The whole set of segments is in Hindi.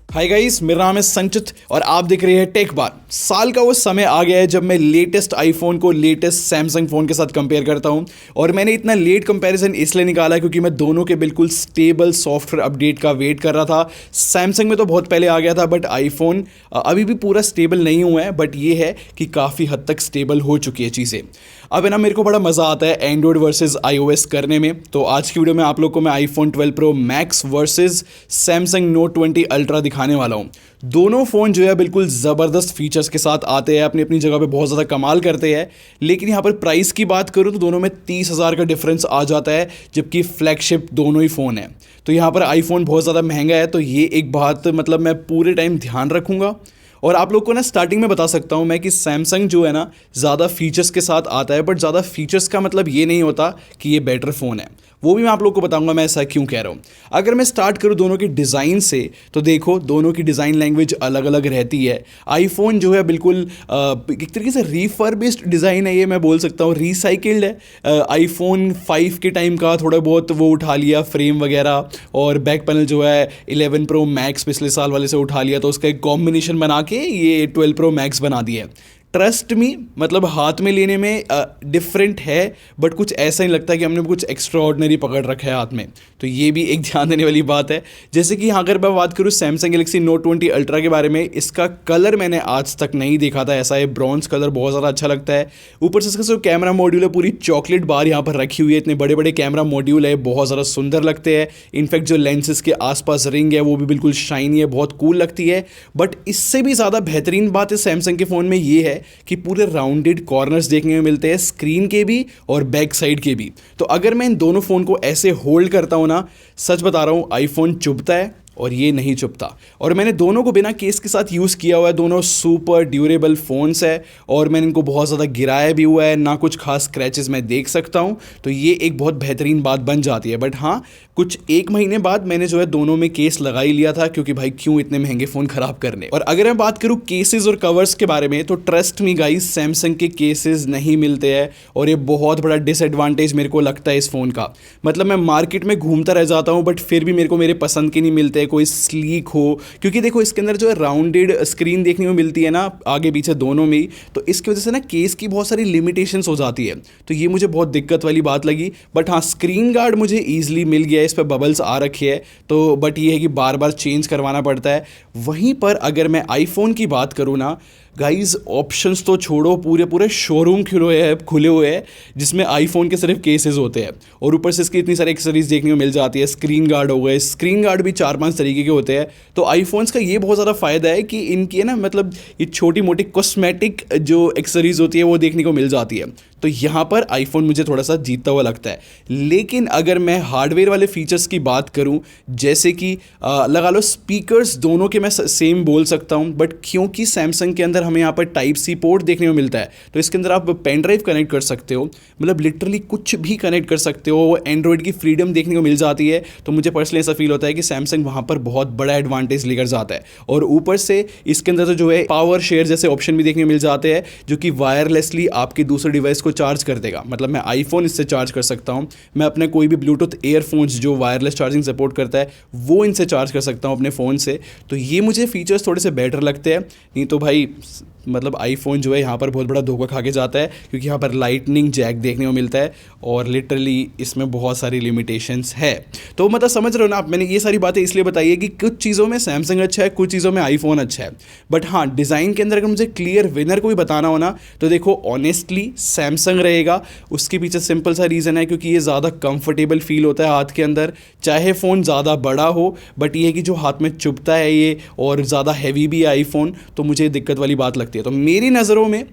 हाय गाइस, मेरा नाम है संचित और आप देख रहे हैं टेक बार। साल का वो समय आ गया है जब मैं लेटेस्ट आईफोन को लेटेस्ट सैमसंग फ़ोन के साथ कंपेयर करता हूं। और मैंने इतना लेट कंपैरिजन इसलिए निकाला क्योंकि मैं दोनों के बिल्कुल स्टेबल सॉफ्टवेयर अपडेट का वेट कर रहा था। सैमसंग में तो बहुत पहले आ गया था, बट आईफोन अभी भी पूरा स्टेबल नहीं हुआ है, बट ये है कि काफ़ी हद तक स्टेबल हो चुकी है चीज़ें। अब है ना, मेरे को बड़ा मज़ा आता है एंड्रॉयड वर्सेस iOS करने में। तो आज की वीडियो में आप लोग को मैं iPhone 12 pro max versus Samsung note 20 ultra दिखाने वाला हूँ। दोनों फ़ोन जो है बिल्कुल ज़बरदस्त फीचर्स के साथ आते हैं, अपनी अपनी जगह पे बहुत ज़्यादा कमाल करते हैं। लेकिन यहाँ पर प्राइस की बात करूँ तो दोनों में 30,000 का डिफरेंस आ जाता है, जबकि फ्लैगशिप दोनों ही फ़ोन है। तो यहाँ पर आईफोन बहुत ज़्यादा महंगा है, तो ये एक बात मतलब मैं पूरे टाइम ध्यान रखूँगा। और आप लोग को ना स्टार्टिंग में बता सकता हूँ मैं कि सैमसंग जो है ना ज़्यादा फीचर्स के साथ आता है, बट ज़्यादा फीचर्स का मतलब ये नहीं होता कि ये बेटर फ़ोन है। वो भी मैं आप लोग को बताऊंगा मैं ऐसा क्यों कह रहा हूँ। अगर मैं स्टार्ट करूँ दोनों की डिज़ाइन से, तो देखो दोनों की डिज़ाइन लैंग्वेज अलग अलग रहती है। आईफोन जो है बिल्कुल एक तरीके से रीफर्बिश्ड डिज़ाइन है, ये मैं बोल सकता हूँ, रिसाइकिल्ड है। आईफोन 5 के टाइम का थोड़ा बहुत वो उठा लिया फ्रेम वगैरह, और बैक पैनल जो है 11 प्रो मैक्स पिछले साल वाले से उठा लिया, तो उसका एक कॉम्बिनेशन बना के ये 12 प्रो मैक्स बना दिया है। ट्रस्ट मी, मतलब हाथ में लेने में डिफरेंट है, बट कुछ ऐसा नहीं लगता कि हमने कुछ एक्स्ट्रा ऑर्डिनरी पकड़ रखा है हाथ में। तो ये भी एक ध्यान देने वाली बात है। जैसे कि अगर मैं बात करूँ सैमसंग गैलेक्सी नोट 20 अल्ट्रा के बारे में, इसका कलर मैंने आज तक नहीं देखा था ऐसा है। ब्रॉन्ज कलर बहुत ज़्यादा अच्छा लगता है। ऊपर से इसका जो कैमरा मॉड्यूल है, पूरी चॉकलेट बार यहाँ पर रखी हुई है। इतने बड़े बड़े कैमरा मॉड्यूल है, बहुत ज़्यादा सुंदर लगते हैं। इनफैक्ट जो लेंसेज के आसपास रिंग है वो भी बिल्कुल शाइनी है, बहुत कूल लगती है। बट इससे भी ज़्यादा बेहतरीन बात है सैमसंग के फ़ोन में ये है कि पूरे राउंडेड कॉर्नर्स देखने में मिलते हैं, स्क्रीन के भी और बैक साइड के भी। तो अगर मैं इन दोनों फ़ोन को ऐसे होल्ड करता हूँ ना, सच बता रहा हूँ, आईफोन चुभता है और ये नहीं चुभता। और मैंने दोनों को बिना केस के साथ यूज़ किया हुआ है। दोनों सुपर ड्यूरेबल फ़ोन्स है और मैंने इनको बहुत ज़्यादा गिराया भी हुआ है, ना कुछ खास स्क्रैचेस मैं देख सकता हूँ। तो ये एक बहुत बेहतरीन बात बन जाती है। बट हाँ, कुछ एक महीने बाद मैंने जो है दोनों में केस लगा ही लिया था, क्योंकि भाई क्यों इतने महंगे फ़ोन ख़राब करने। और अगर मैं बात करूँ केसेस और कवर्स के बारे में, तो ट्रस्ट मी गाइस, सैमसंग के केसेस नहीं मिलते हैं, और ये बहुत बड़ा डिसएडवांटेज मेरे को लगता है इस फ़ोन का। मतलब मैं मार्केट में घूमता रह जाता हूँ, बट फिर भी मेरे को मेरे पसंद के नहीं मिलते, कोई स्लीक हो। क्योंकि देखो इसके अंदर जो है राउंडेड स्क्रीन देखने को मिलती है ना, आगे पीछे दोनों में ही, तो इसकी वजह से ना केस की बहुत सारी लिमिटेशंस हो जाती है। तो ये मुझे बहुत दिक्कत वाली बात लगी। बट हाँ, स्क्रीन गार्ड मुझे ईजिली मिल गया है, इस पर बबल्स आ रखी है। तो बट ये है कि बार बार चेंज करवाना पड़ता है। वहीं पर अगर मैं आईफोन की बात करूँ ना गाइज, ऑप्शंस तो छोड़ो, पूरे पूरे शोरूम खुले हुए हैं जिसमें आईफोन के सिर्फ केसेस होते हैं, और ऊपर से इसकी इतनी सारी एक्सेसरीज देखने को मिल जाती है। स्क्रीन गार्ड हो गए, स्क्रीन गार्ड भी 4-5 तरीके के होते हैं। तो आईफोन्स का ये बहुत ज़्यादा फ़ायदा है कि इनकी है ना, मतलब ये छोटी मोटी कॉस्मेटिक जो एक्सेसरीज होती है वो देखने को मिल जाती है। तो यहाँ पर आईफोन मुझे थोड़ा सा जीतता हुआ लगता है। लेकिन अगर मैं हार्डवेयर वाले फीचर्स की बात करूँ, जैसे कि लगा लो स्पीकर्स दोनों के मैं सेम बोल सकता हूँ, बट क्योंकि सैमसंग के अंदर हमें यहाँ पर टाइप सी पोर्ट देखने को मिलता है, तो इसके अंदर आप पेन ड्राइव कनेक्ट कर सकते हो, मतलब लिटरली कुछ भी कनेक्ट कर सकते हो। एंड्रॉयड की फ्रीडम देखने को मिल जाती है। तो मुझे पर्सनली ऐसा फील होता है कि सैमसंग वहाँ पर बहुत बड़ा एडवांटेज लेकर जाता है। और ऊपर से इसके अंदर तो जो है पावर शेयर जैसे ऑप्शन भी देखने को मिल जाते हैं, जो कि वायरलेसली आपके दूसरे डिवाइस को चार्ज कर देगा। मतलब मैं आईफोन इससे चार्ज कर सकता हूँ, मैं अपने कोई भी ब्लूटूथ ईयरफोन्स जो वायरलेस चार्जिंग सपोर्ट करता है वो इनसे चार्ज कर सकता हूँ अपने फ़ोन से। तो ये मुझे फीचर्स थोड़े से बेटर लगते हैं। नहीं तो भाई मतलब आईफोन जो है यहाँ पर बहुत बड़ा धोखा खा के जाता है, क्योंकि यहाँ पर लाइटनिंग जैक देखने को मिलता है और लिटरली इसमें बहुत सारी लिमिटेशंस है। तो मतलब समझ रहे हो ना आप, मैंने ये सारी बातें इसलिए बताई है कि कुछ चीज़ों में सैमसंग अच्छा है, कुछ चीज़ों में आईफोन अच्छा है। बट हाँ, डिज़ाइन के अंदर अगर मुझे क्लियर विनर को भी बताना हो ना, तो देखो ऑनेस्टली सैमसंग रहेगा। उसके पीछे सिंपल सा रीज़न है, क्योंकि ये ज़्यादा कंफर्टेबल फील होता है हाथ के अंदर, चाहे फ़ोन ज़्यादा बड़ा हो, बट ये है कि जो हाथ में चुभता है ये, और ज़्यादा हैवी भी है आईफोन, तो मुझे दिक्कत वाली बात लगती है। तो मेरी नज़रों में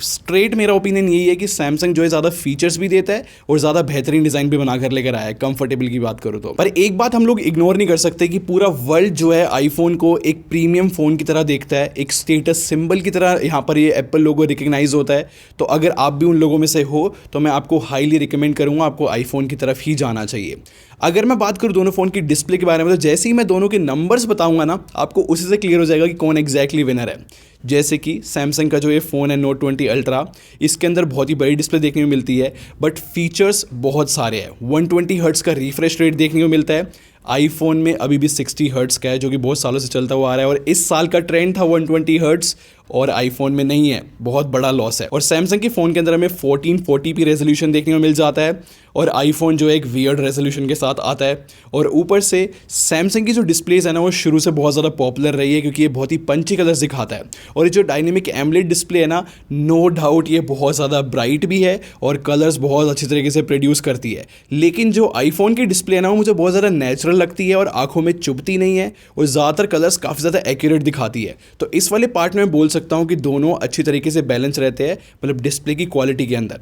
स्ट्रेट मेरा ओपिनियन यही है कि सैमसंग जो है ज़्यादा फीचर्स भी देता है और ज़्यादा बेहतरीन डिज़ाइन भी बनाकर लेकर आया है, कंफर्टेबल की बात करूँ तो। पर एक बात हम लोग इग्नोर नहीं कर सकते कि पूरा वर्ल्ड जो है आईफोन को एक प्रीमियम फ़ोन की तरह देखता है, एक स्टेटस सिंबल की तरह यहाँ पर ये एप्पल लोगो रिकग्नाइज होता है। तो अगर आप भी उन लोगों में से हो, तो मैं आपको हाईली रिकमेंड करूँगा, आपको आईफोन की तरफ ही जाना चाहिए। अगर मैं बात करूँ दोनों फ़ोन की डिस्प्ले के बारे में, तो जैसे ही मैं दोनों के नंबर्स बताऊंगा ना, आपको उसी से क्लियर हो जाएगा कि कौन एग्जैक्टली विनर है। जैसे कि सैमसंग का जो ये फ़ोन है नोट 20 अल्ट्रा, इसके अंदर बहुत ही बड़ी डिस्प्ले देखने को मिलती है, बट फीचर्स बहुत सारे हैं। 120 हर्ट्ज़ का रिफ्रेश रेट देखने को मिलता है, आईफोन में अभी भी 60 हर्ट्स का है, जो कि बहुत सालों से चलता हुआ आ रहा है, और इस साल का ट्रेंड था 120 हर्ट्स और आईफोन में नहीं है, बहुत बड़ा लॉस है। और सैमसंग के फ़ोन के अंदर हमें 1440p रेजोल्यूशन देखने को मिल जाता है, और आईफोन जो है एक वियर्ड रेजोल्यूशन के साथ आता है। और ऊपर से सैमसंग की जो डिस्प्लेज है ना, वो शुरू से बहुत ज़्यादा पॉपुलर रही है, क्योंकि ये बहुत ही पंची कलर्स दिखाता है। और ये जो डायनेमिक एमोलेड डिस्प्ले है ना, नो डाउट ये बहुत ज़्यादा ब्राइट भी है और कलर्स बहुत अच्छी तरीके से प्रोड्यूस करती है। लेकिन जो आईफोन की डिस्प्ले है ना, वो मुझे बहुत ज़्यादा नेचुरल लगती है और आंखों में चुभती नहीं है, और ज़्यादातर कलर्स काफ़ी ज़्यादा एक्यूरेट दिखाती है। तो इस वाले पार्ट में बोल सकता हूँ कि दोनों अच्छी तरीके से बैलेंस रहते हैं, मतलब डिस्प्ले की क्वालिटी के अंदर।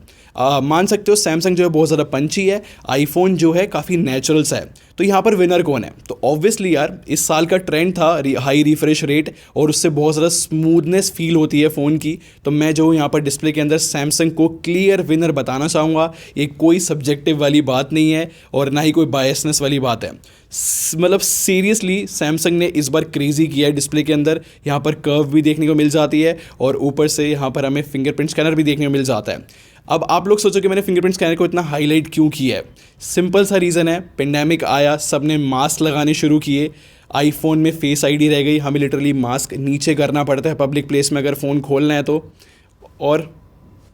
मान सकते हो सैमसंग जो है बहुत ज़्यादा पंची है, आईफोन जो है काफ़ी नेचुरल सा है। तो यहाँ पर विनर कौन है? तो ऑब्वियसली यार, इस साल का ट्रेंड था हाई रिफ्रेश रेट, और उससे बहुत ज़्यादा स्मूथनेस फील होती है फ़ोन की। तो मैं जो यहाँ पर डिस्प्ले के अंदर सैमसंग को क्लियर विनर बताना चाहूँगा। ये कोई सब्जेक्टिव वाली बात नहीं है और ना ही कोई बायसनेस वाली बात है। मतलब सीरियसली सैमसंग ने इस बार क्रेजी किया है डिस्प्ले के अंदर। यहाँ पर कर्व भी देखने को मिल जाती है, और ऊपर से यहाँ पर हमें फिंगरप्रिंट स्कैनर भी देखने को मिल जाता है। अब आप लोग सोचो कि मैंने फिंगरप्रिंट स्कैनर को इतना हाईलाइट क्यों किया है। सिंपल सा रीज़न है, पेंडेमिक आया, सब ने मास्क लगाने शुरू किए, आईफोन में फेस आईडी रह गई, हमें लिटरली मास्क नीचे करना पड़ता है पब्लिक प्लेस में अगर फ़ोन खोलना है तो। और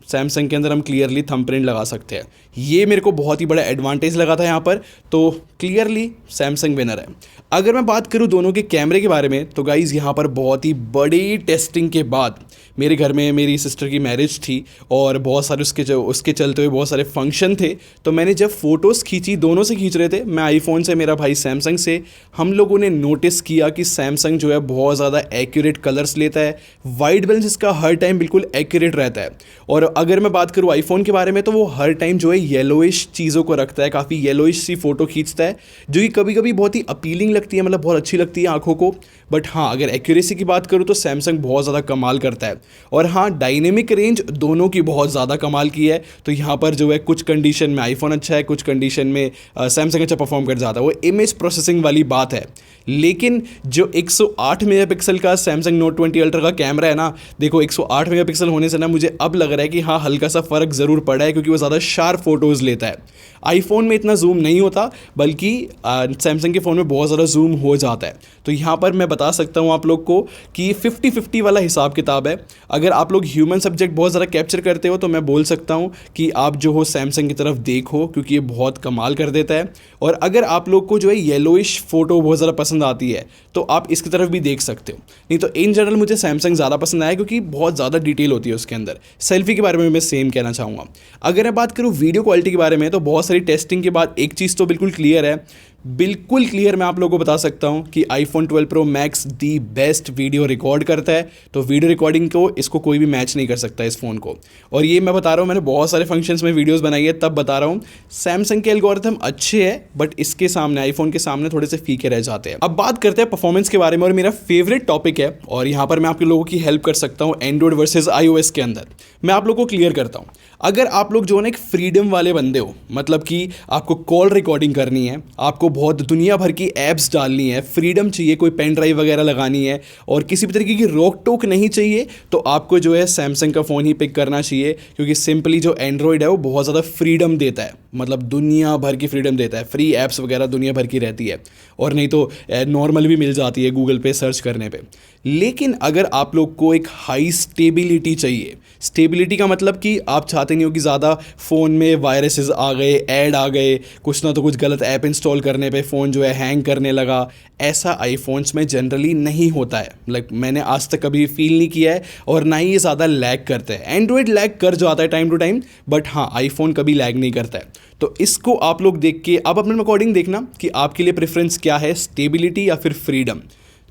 सैमसंग के अंदर हम क्लियरली थंबप्रिंट लगा सकते हैं। ये मेरे को बहुत ही बड़ा एडवांटेज लगा था यहाँ पर, तो क्लियरली सैमसंग विनर है। अगर मैं बात करूँ दोनों के कैमरे के बारे में, तो गाइज़ यहाँ पर बहुत ही बड़ी टेस्टिंग के बाद मेरे घर में मेरी सिस्टर की मैरिज थी, और बहुत सारे उसके चलते हुए बहुत सारे फंक्शन थे। तो मैंने जब फ़ोटोज़ खींची, दोनों से खींच रहे थे, मैं आईफोन से, मेरा भाई सैमसंग से, हम लोगों ने नोटिस किया कि सैमसंग जो है बहुत ज़्यादा एक्यूरेट कलर्स लेता है, वाइट बैलेंस इसका हर टाइम बिल्कुल एक्यूरेट रहता है। और अगर मैं बात करूँ आईफोन के बारे में, तो वो हर टाइम जो है येलोइश चीज़ों को रखता है, काफ़ी येलोइश सी फ़ोटो खींचता है, जो कि कभी कभी बहुत ही अपीलिंग लगती है, मतलब बहुत अच्छी लगती है आंखों को। बट हाँ, अगर एक्यूरेसी की बात करूँ तो सैमसंग बहुत ज़्यादा कमाल करता है। और हाँ, डायनेमिक रेंज दोनों की बहुत ज़्यादा कमाल की है। तो यहाँ पर जो है कुछ कंडीशन में आईफोन अच्छा है, कुछ कंडीशन में सैमसंग अच्छा परफॉर्म कर जाता है। वो इमेज प्रोसेसिंग वाली बात है। लेकिन जो 108 मेगापिक्सल का सैमसंग नोट 20 अल्ट्रा का कैमरा है ना, देखो 108 मेगापिक्सल होने से ना मुझे अब लग रहा है कि हाँ, हल्का सा फ़र्क ज़रूर पड़ा है, क्योंकि वो ज़्यादा शार्प फोटोज़ लेता है। आईफोन में इतना जूम नहीं होता, बल्कि सैमसंग के फ़ोन में बहुत ज़्यादा जूम हो जाता है। तो यहाँ पर मैं बता सकता हूँ आप लोग को कि 50-50 वाला हिसाब किताब है। अगर आप लोग ह्यूमन सब्जेक्ट बहुत ज़्यादा कैप्चर करते हो, तो मैं बोल सकता हूँ कि आप जो हो सैमसंग की तरफ देखो, क्योंकि ये बहुत कमाल कर देता है। और अगर आप लोग को जो है येलोइश फ़ोटो बहुत ज़्यादा पसंद आती है, तो आप इसकी तरफ भी देख सकते हो। नहीं तो इन जनरल मुझे सैमसंग ज़्यादा पसंद आया, क्योंकि बहुत ज़्यादा डिटेल होती है उसके अंदर। सेल्फी के बारे में मैं सेम कहना चाहूँगा। अगर मैं बात करूँ वीडियो क्वालिटी के बारे में, तो बहुत सारी टेस्टिंग के बाद एक चीज़ तो बिल्कुल क्लियर है, बिल्कुल क्लियर मैं आप लोगों को बता सकता हूं कि iPhone 12 pro max the best video record करता है। तो वीडियो रिकॉर्डिंग को इसको कोई भी मैच नहीं कर सकता इस फ़ोन को। और ये मैं बता रहा हूं, मैंने बहुत सारे फंक्शंस में वीडियोस बनाई है, तब बता रहा हूं सैमसंग के एल्गोरिथम अच्छे हैं, बट इसके सामने, आईफोन के सामने थोड़े से फीके रह जाते हैं। अब बात करते हैं परफॉर्मेंस के बारे में, और मेरा फेवरेट टॉपिक है, और यहाँ पर मैं आप लोगों की हेल्प कर सकता हूँ एंड्रॉइड वर्सेज iOS के अंदर। मैं आप लोगों को क्लियर करता हूँ। अगर आप लोग जो है ना एक फ्रीडम वाले बंदे हो, मतलब कि आपको कॉल रिकॉर्डिंग करनी है, आपको बहुत दुनिया भर की ऐप्स डालनी है, फ्रीडम चाहिए, कोई पेन ड्राइव वगैरह लगानी है, और किसी भी तरीके की रोक टोक नहीं चाहिए, तो आपको जो है सैमसंग का फ़ोन ही पिक करना चाहिए। क्योंकि सिंपली जो एंड्रॉयड है वो बहुत ज़्यादा फ्रीडम देता है, मतलब दुनिया भर की फ्रीडम देता है, फ्री ऐप्स वगैरह दुनिया भर की रहती है, और नहीं तो नॉर्मल भी मिल जाती है गूगल पे सर्च करने पे। लेकिन अगर आप लोग को एक हाई स्टेबिलिटी चाहिए, स्टेबिलिटी का मतलब कि आप चाहते नहीं हो कि ज़्यादा फ़ोन में वायरसेस आ गए, ऐड आ गए, कुछ ना तो कुछ गलत ऐप इंस्टॉल करने पे फ़ोन जो है हैंग करने लगा, ऐसा आईफोन्स में जनरली नहीं होता है। मैंने आज तक कभी फील नहीं किया है, और ना ही ये ज़्यादा लैग करते हैं। एंड्रॉयड लैग कर जाता है टाइम टू टाइम, बट हाँ, आईफोन कभी लैग नहीं करता है। तो इसको आप लोग देख के अब अपने अकॉर्डिंग देखना कि आपके लिए प्रेफरेंस क्या है, स्टेबिलिटी या फिर फ्रीडम।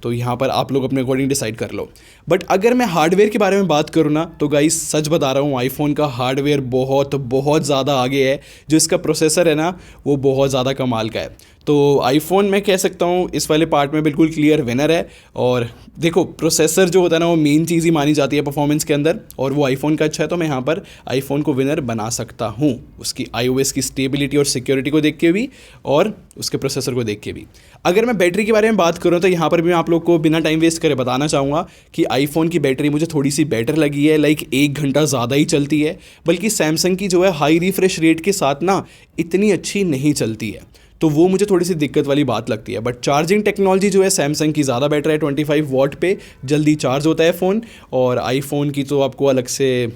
तो यहाँ पर आप लोग अपने अकॉर्डिंग डिसाइड कर लो। बट अगर मैं हार्डवेयर के बारे में बात करूँ ना, तो गाइस सच बता रहा हूँ, आईफोन का हार्डवेयर बहुत बहुत ज़्यादा आगे है। जो इसका प्रोसेसर है ना, वो बहुत ज़्यादा कमाल का है। तो आईफोन मैं कह सकता हूँ इस वाले पार्ट में बिल्कुल क्लियर विनर है। और देखो, प्रोसेसर जो होता है ना, वो मेन चीज़ ही मानी जाती है परफॉर्मेंस के अंदर, और वो आईफोन का अच्छा है, तो मैं यहाँ पर आईफोन को विनर बना सकता हूँ, उसकी iOS की स्टेबिलिटी और सिक्योरिटी को देख के भी, और उसके प्रोसेसर को देख के भी। अगर मैं बैटरी के बारे में बात करूँ, तो यहाँ पर भी मैं आप लोग को बिना टाइम वेस्ट करे बताना चाहूँगा कि आईफोन की बैटरी मुझे थोड़ी सी बेटर लगी है, लाइक 1 घंटा ज़्यादा ही चलती है। बल्कि सैमसंग की जो है हाई रिफ्रेश रेट के साथ ना इतनी अच्छी नहीं चलती है। तो वो मुझे थोड़ी सी दिक्कत वाली बात लगती है। बट चार्जिंग टेक्नोलॉजी जो है सैमसंग की ज़्यादा बेटर है, 25 वॉट पे जल्दी चार्ज होता है फ़ोन। और आईफोन की तो आपको अलग से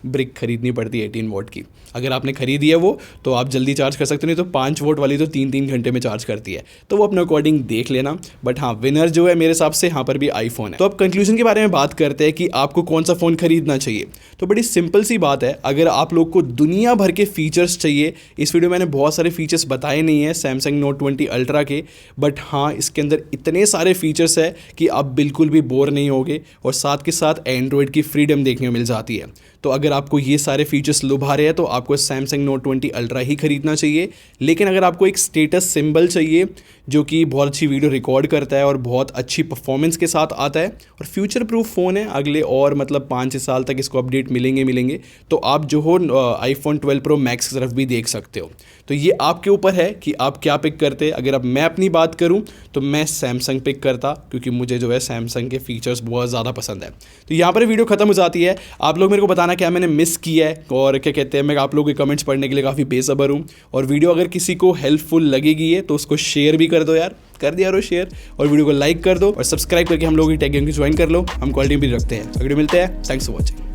ब्रिक खरीदनी पड़ती है 18 वॉट की। अगर आपने खरीदी है वो तो आप जल्दी चार्ज कर सकते हो, नहीं तो 5 वोट वाली तो 3-3 घंटे में चार्ज करती है। तो वो अपने अकॉर्डिंग देख लेना। बट हाँ, विनर जो है मेरे हिसाब से यहाँ पर भी आईफोन है। तो अब कंक्लूजन के बारे में बात करते हैं कि आपको कौन सा फ़ोन खरीदना चाहिए। तो बड़ी सिंपल सी बात है, अगर आप लोग को दुनिया भर के फीचर्स चाहिए, इस वीडियो में मैंने बहुत सारे फीचर्स बताए नहीं है सैमसंग नोट 20 अल्ट्रा के, बट हाँ इसके अंदर इतने सारे फीचर्स है कि आप बिल्कुल भी बोर नहीं होगे। और साथ के साथ एंड्रॉयड की फ्रीडम देखने को मिल जाती है। तो अगर आपको ये सारे फीचर्स लुभा रहे हैं तो आपको सैमसंग नोट 20 अल्ट्रा ही खरीदना चाहिए। लेकिन अगर आपको एक स्टेटस सिंबल चाहिए जो कि बहुत अच्छी वीडियो रिकॉर्ड करता है और बहुत अच्छी परफॉर्मेंस के साथ आता है और फ्यूचर प्रूफ फ़ोन है, अगले और मतलब 5-6 साल तक इसको अपडेट मिलेंगे, तो आप जो हो आईफोन 12 प्रो मैक्स की तरफ भी देख सकते हो। तो ये आपके ऊपर है कि आप क्या पिक करते हैं। अगर अब मैं अपनी बात करूं तो मैं सैमसंग पिक करता, क्योंकि मुझे जो है सैमसंग के फीचर्स बहुत ज़्यादा पसंद है। तो यहाँ पर वीडियो खत्म हो जाती है। आप लोग मेरे को बताना क्या मैंने मिस किया है, और क्या कहते हैं, मैं आप लोगों के कमेंट्स पढ़ने के लिए काफ़ी बेसब्र हूँ। और वीडियो अगर किसी को हेल्पफुल लगेगी है तो उसको शेयर भी कर दो यार, कर दिया रो शेयर, और वीडियो को लाइक कर दो और सब्सक्राइब करके हम लोग की टेक गेम की ज्वाइन कर लो। हम क्वालिटी भी रखते हैं। वीडियो मिलते हैं। Thanks for watching.